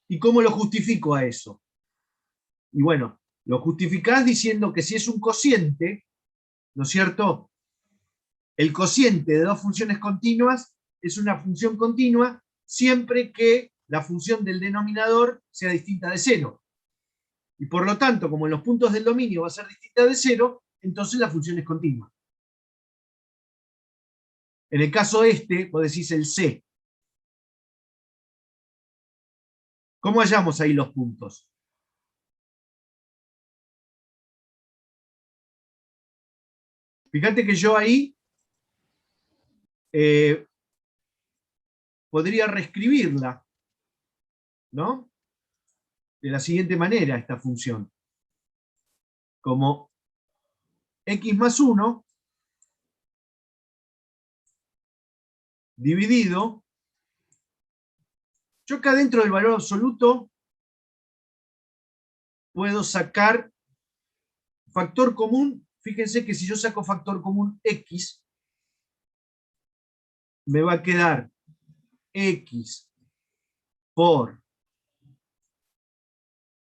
¿Y cómo lo justifico a eso? Y bueno, lo justificás diciendo que si es un cociente, ¿no es cierto? El cociente de dos funciones continuas es una función continua siempre que la función del denominador sea distinta de cero. Y por lo tanto, como en los puntos del dominio va a ser distinta de cero, entonces la función es continua. En el caso este, vos decís el C. ¿Cómo hallamos ahí los puntos? Fíjate que yo ahí podría reescribirla, ¿no? De la siguiente manera, esta función. Como x más 1 dividido. Yo acá dentro del valor absoluto puedo sacar factor común. Fíjense que si yo saco factor común x, me va a quedar x por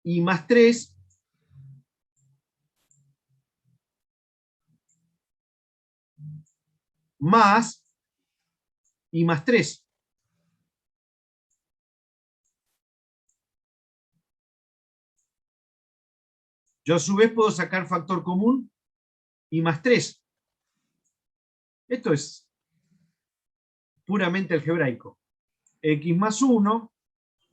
y más 3 más y más 3. Yo a su vez puedo sacar factor común y más 3. Esto es puramente algebraico. X más 1,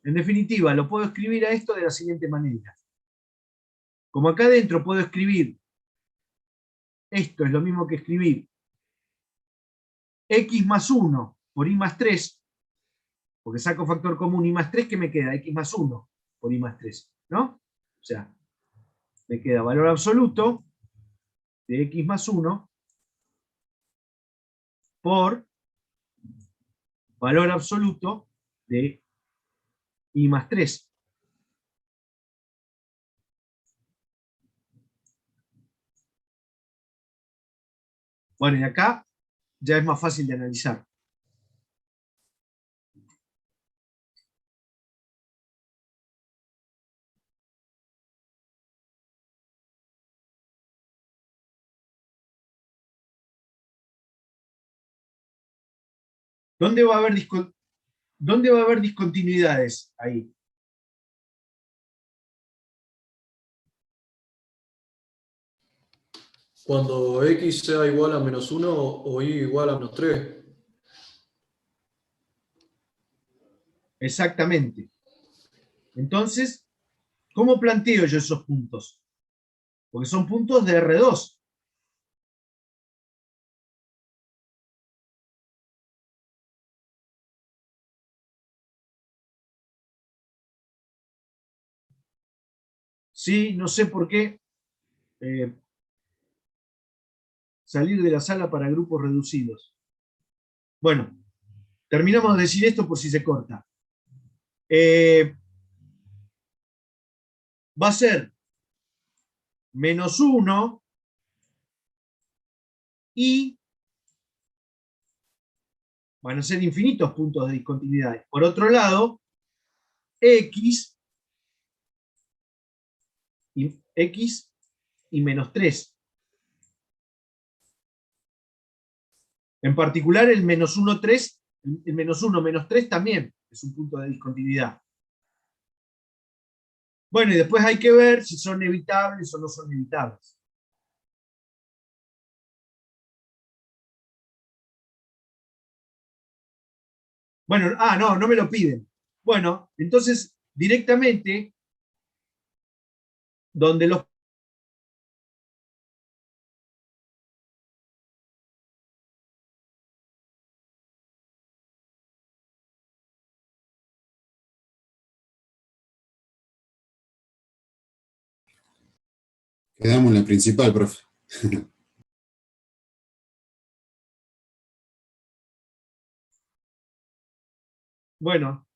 en definitiva, lo puedo escribir a esto de la siguiente manera. Como acá adentro puedo escribir, esto es lo mismo que escribir x más 1 por y más 3, porque saco factor común y más 3, ¿qué me queda? X más 1 por y más 3, ¿no? O sea, me queda valor absoluto de x más 1 por valor absoluto de y más 3. Bueno, y acá ya es más fácil de analizar. ¿Dónde va a haber discontinuidades ahí? Cuando x sea igual a menos 1 o y igual a menos 3. Exactamente. Entonces, ¿cómo planteo yo esos puntos? Porque son puntos de R2. Sí, no sé por qué salir de la sala para grupos reducidos. Bueno, terminamos de decir esto por si se corta. Va a ser menos 1 y van a ser infinitos puntos de discontinuidad. Por otro lado, x y menos 3. En particular, el menos 1, 3, el menos 1, menos 3 también es un punto de discontinuidad. Bueno, y después hay que ver si son evitables o no son evitables. Bueno, no me lo piden. Bueno, entonces, directamente, donde los Quedamos en la principal, profe. Bueno,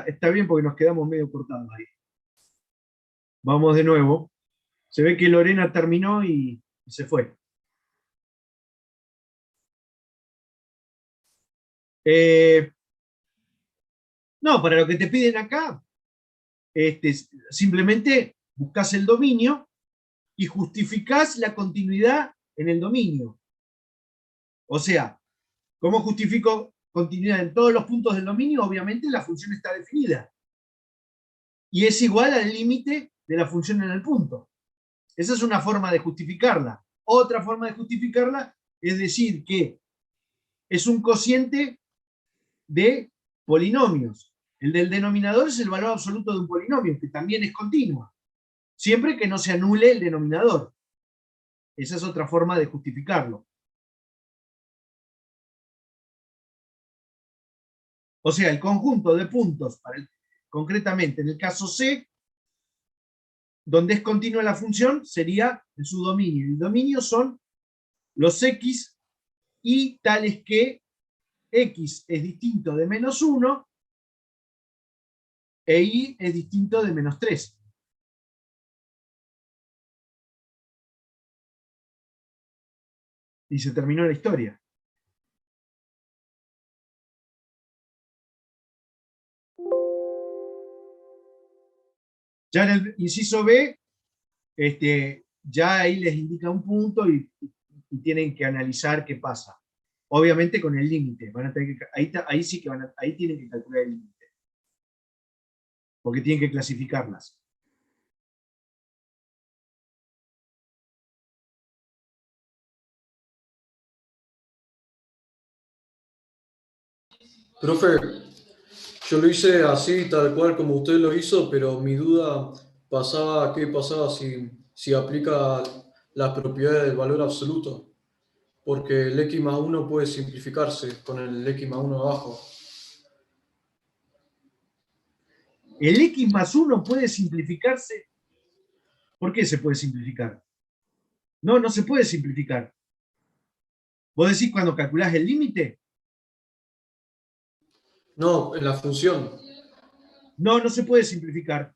está bien porque nos quedamos medio cortados ahí. Vamos de nuevo. Se ve que Lorena terminó y se fue. No, para lo que te piden acá, simplemente buscas el dominio y justificás la continuidad en el dominio. O sea, ¿cómo justifico continuidad en todos los puntos del dominio? Obviamente la función está definida. Y es igual al límite de la función en el punto. Esa es una forma de justificarla. Otra forma de justificarla es decir que es un cociente de polinomios. El del denominador es el valor absoluto de un polinomio, que también es continua, siempre que no se anule el denominador. Esa es otra forma de justificarlo. O sea, el conjunto de puntos, concretamente en el caso C, donde es continua la función, sería en su dominio. El dominio son los x y tales que x es distinto de -1 e y es distinto de -3. Y se terminó la historia. Ya en el inciso B, ya ahí les indica un punto y tienen que analizar qué pasa. Obviamente con el límite. Ahí sí que ahí tienen que calcular el límite. Porque tienen que clasificarlas. Profe, yo lo hice así, tal cual como usted lo hizo, pero mi duda pasaba a qué pasaba si aplica las propiedades del valor absoluto, porque el x más 1 puede simplificarse con el x más 1 abajo. El x más 1 puede simplificarse. ¿Por qué se puede simplificar? No, no se puede simplificar. ¿Vos decís cuando calculás el límite? No, en la función. No, no se puede simplificar.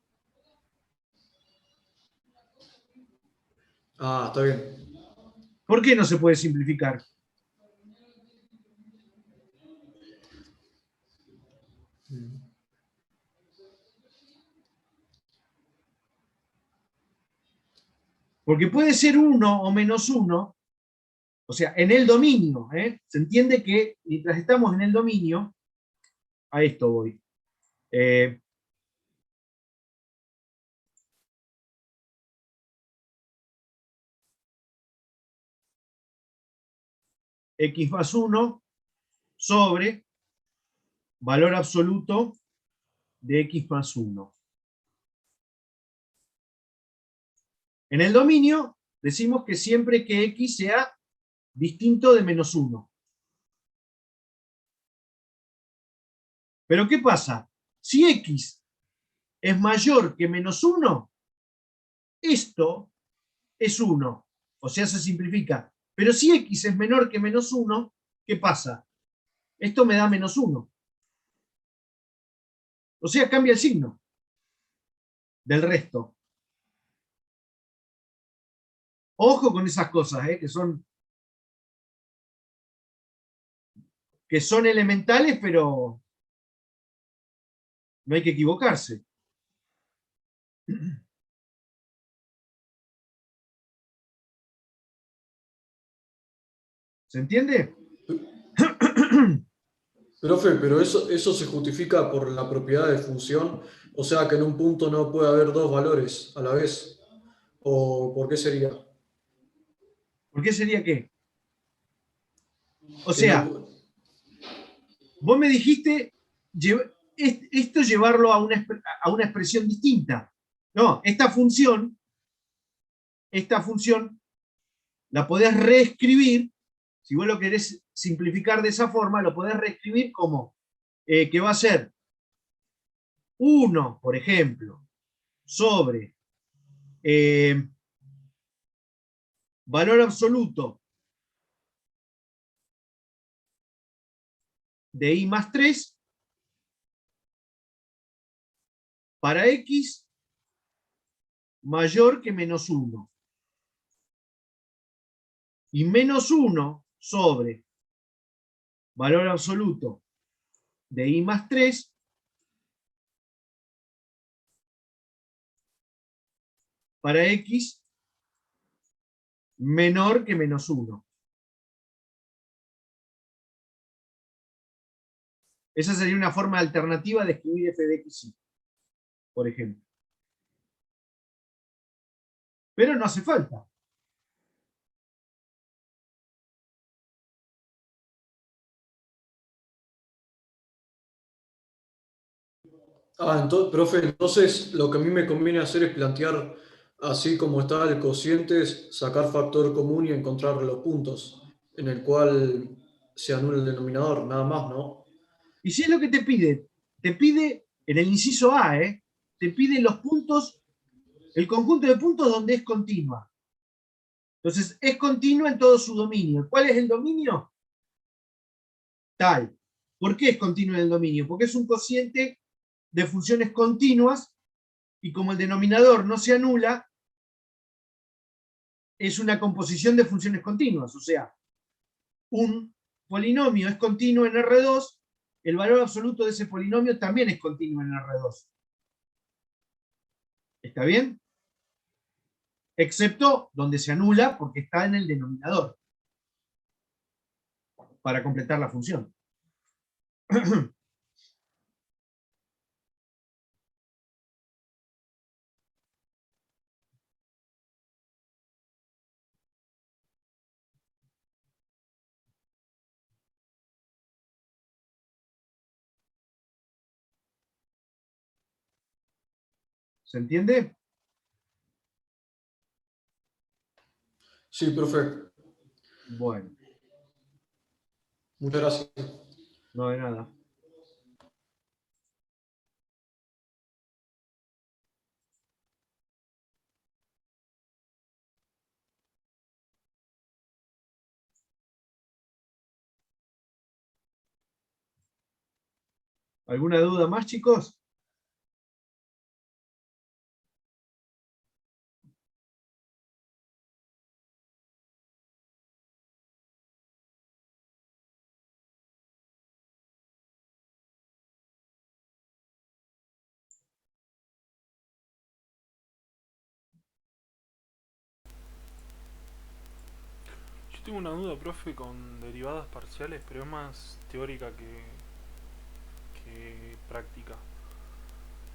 Ah, está bien. ¿Por qué no se puede simplificar? Porque puede ser 1 o -1, o sea, en el dominio. Se entiende que mientras estamos en el dominio, a esto voy. X más 1 sobre valor absoluto de x más 1. En el dominio decimos que siempre que x sea distinto de -1. Pero ¿qué pasa? Si x es mayor que -1, esto es 1. O sea, se simplifica. Pero si x es menor que -1, ¿qué pasa? Esto me da -1. O sea, cambia el signo del resto. Ojo con esas cosas, que son elementales, pero no hay que equivocarse. ¿Se entiende? Profe, pero eso se justifica por la propiedad de función, o sea que en un punto no puede haber dos valores a la vez. ¿O por qué sería? ¿Por qué sería qué? O Que no, sea, vos me dijiste esto llevarlo a una expresión distinta. No, esta función la podés reescribir, si vos lo querés simplificar de esa forma, lo podés reescribir como que va a ser 1, por ejemplo, sobre valor absoluto de i más 3 para x mayor que -1. Y -1 sobre valor absoluto de i más 3 para x menor que -1. Esa sería una forma alternativa de escribir f de x, por ejemplo. Pero no hace falta. entonces, profe, entonces lo que a mí me conviene hacer es plantear así como está el cociente, es sacar factor común y encontrar los puntos, en el cual se anula el denominador, nada más, ¿no? Y si es lo que te pide en el inciso A, te pide los puntos, el conjunto de puntos donde es continua. Entonces, es continua en todo su dominio. ¿Cuál es el dominio? Tal. ¿Por qué es continua en el dominio? Porque es un cociente de funciones continuas y como el denominador no se anula, es una composición de funciones continuas. O sea, un polinomio es continuo en R2, el valor absoluto de ese polinomio también es continuo en R2. ¿Está bien? Excepto donde se anula porque está en el denominador para completar la función. ¿Se entiende? Sí, profe. Bueno, Muchas gracias. no hay nada. ¿Alguna duda más, chicos? Yo tengo una duda, profe, con derivadas parciales, pero es más teórica que práctica.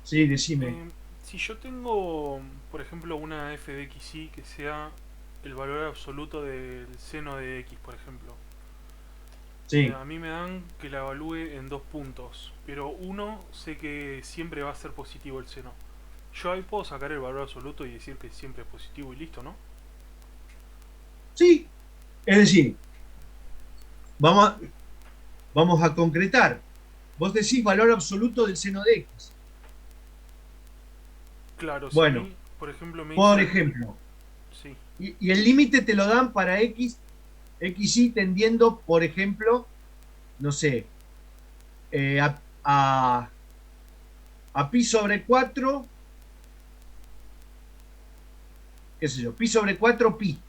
Sí, decime. Si yo tengo, por ejemplo, una f de x y que sea el valor absoluto del seno de x, por ejemplo, Sí. a mí me dan que la evalúe en dos puntos, pero uno sé que siempre va a ser positivo el seno. Yo ahí puedo sacar el valor absoluto y decir que siempre es positivo y listo, ¿no? Sí. Es decir, vamos a concretar. Vos decís valor absoluto del seno de x. Claro, si a Bueno, mí, por ejemplo, me por dice... ejemplo. Sí, Y el límite te lo dan para x, xy tendiendo, por ejemplo, no sé, a pi sobre 4, qué sé yo, pi sobre 4 pi.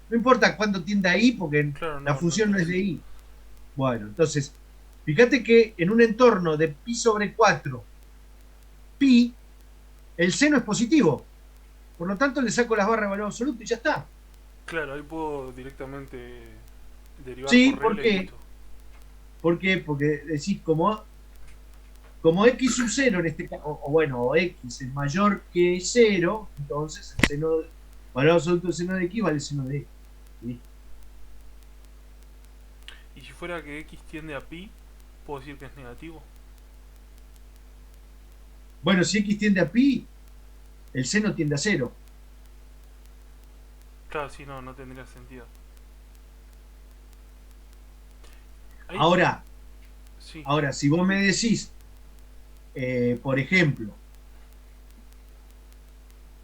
No importa cuánto tienda a i, porque claro, la no, no función no es interesa. de i. Bueno, entonces, fíjate que en un entorno de pi sobre 4 pi, el seno es positivo. Por lo tanto, le saco las barras de valor absoluto y ya está. Claro, ahí puedo directamente derivar Sí, por ¿por regla y qué? listo. ¿Por qué? Porque decís, como x sub 0 en este caso, o bueno, o x es mayor que 0, entonces el seno, valor absoluto del seno de x vale el seno de x. ¿Sí? Y si fuera que x tiende a pi, puedo decir que es negativo. Bueno, si x tiende a pi, el seno tiende a 0. Claro, sí, no, no tendría sentido. Ahí, Ahora, sí, si vos me decís, por ejemplo,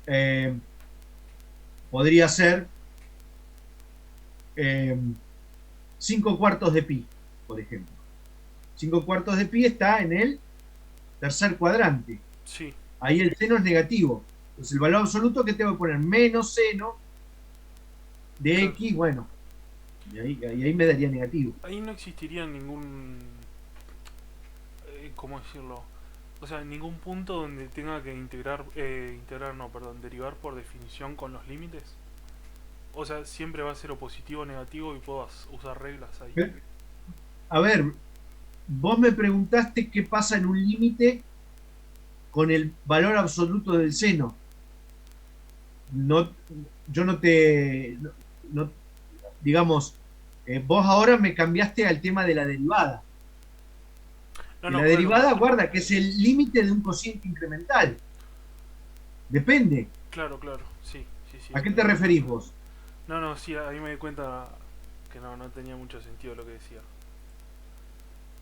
eh, podría ser 5 cuartos de pi, por ejemplo. 5 cuartos de pi está en el tercer cuadrante. sí, Ahí el seno es negativo. Entonces el valor absoluto que tengo que poner menos seno de claro. x, bueno, y ahí me daría negativo. Ahí no existiría ningún... ¿cómo decirlo? O sea, ningún punto donde tenga que integrar no, perdón, derivar por definición con los límites. O sea, siempre va a ser o positivo o negativo y puedo usar reglas ahí. A ver, vos me preguntaste qué pasa en un límite con el valor absoluto del seno. No, yo no te, no, digamos, vos ahora me cambiaste al tema de la derivada. No, Y no, la claro. derivada, guarda, que es el límite de un cociente incremental. Depende. Claro, claro, sí, sí, sí. ¿A qué te referís vos? No, no, sí, ahí me di cuenta que no tenía mucho sentido lo que decía.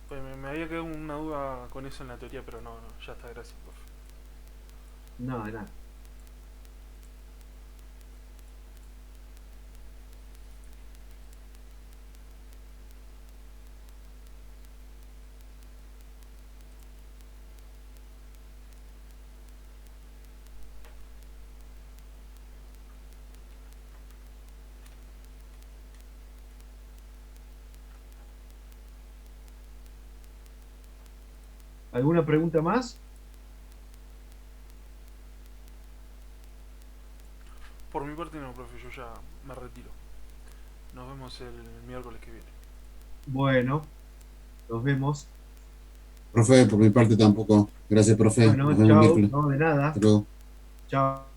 Pues me había quedado una duda con eso en la teoría, pero no, ya está, gracias, profe. No, de nada. ¿Alguna pregunta más? Por mi parte no, profe, yo ya me retiro. Nos vemos el miércoles que viene. Bueno, nos vemos. Profe, por mi parte tampoco. Gracias, profe. Nos Bueno, vemos el chao. miércoles. No, de nada. Hasta luego. Chao.